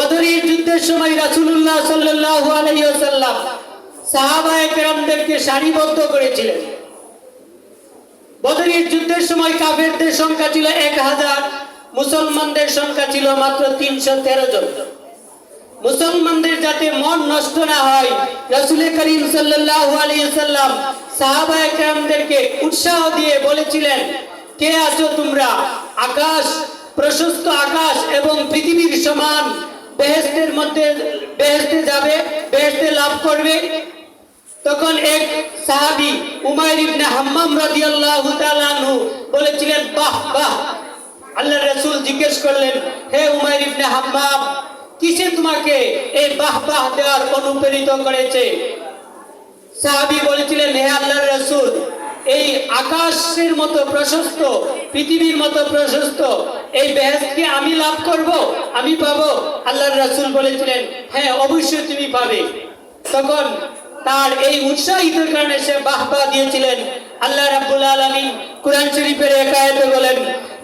বদরের যুদ্ধের সময় রাসূলুল্লাহ সাল্লাল্লাহু আলাইহি ওয়াসাল্লাম সাহাবায়ে কেরামদেরকে সারিবদ্ধ করেছিলেন। বদরের যুদ্ধের সময় কাফেরদের সংখ্যা ছিল 1000, মুসলমানদের সংখ্যা ছিল মাত্র 313 জন। মুসলমানদের যাতে মন নষ্ট না হয়, রাসূল করিম সাল্লাল্লাহু আলাইহি ওয়াসাল্লাম সাহাবায়ে কেরামদেরকে উৎসাহ দিয়ে বলেছিলেন, কে আছো তোমরা? আকাশ, প্রশস্ত আকাশ এবং পৃথিবীর সমান বেহেশতের মধ্যে বেহেশতে যাবে, বেহেশতে লাভ করবে। তখন এক সাহাবী উমাইর ইবনে হাম্মাম রাদিয়াল্লাহু তাআলা আনহু বলেছিলেন, বাহ বাহ। আল্লাহর রাসূল জিজ্ঞেস করলেন, হে উমাইর ইবনে হাম্মাম, কিসে তোমাকে এই বাহ বাহ দেওয়ার অনুপ্রেরিত করেছে? সাহাবী বলেছিলেন, হে আল্লাহর রাসূল, এই আকাশের মতো প্রশস্ত, পৃথিবীর মতো প্রশস্ত এই বেহেশতকে আমি লাভ করব, আমি পাবো? আল্লাহর রাসূল বলেছিলেন, হ্যাঁ অবশ্যই তুমি পাবে। তখন তার এই উৎসাহিতের কারণে সে বাহবা দিয়েছিলেন। আল্লাহ রাব্বুল আলামিন কুরআন শরীফের এক আয়াতে বলেন,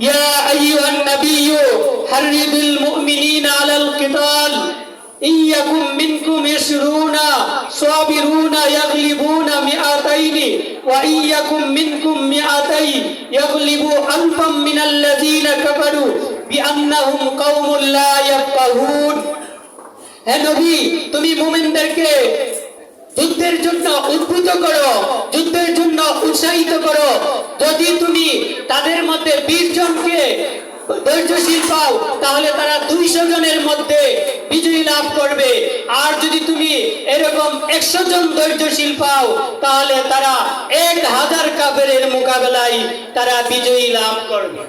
ইয়া আইয়ুহান নাবিয়্যু হাররিবিল মুমিনিনা আলাল কিতাল ইয়াকুম মিনকুম 20 সাবিরুনা ইয়াগলিবুনা মিআতাইনি ওয়া ইয়াকুম মিনকুম মিআতাই ইয়াগলিবু আলফাম মিনাল্লাযিনা কাফারু বিআন্নাহুম কওমুল লা ইয়াফকাহুন। হে নবী, তুমি মুমিনদেরকে যুদ্ধের জন্য উদ্বুদ্ধ করো, যুদ্ধের জন্য উৎসাহিত করো। যদি তুমি তাদের মধ্যে 20 জনকে ধৈর্যশীল পাও, তাহলে তারা 200 জনের মধ্যে বিজয় লাভ করবে। আর যদি তুমি এরকম 100 জন ধৈর্যশীল পাও, তাহলে তারা 1000 কাফেরের মোকাবেলায় তারা বিজয়ী লাভ করবে।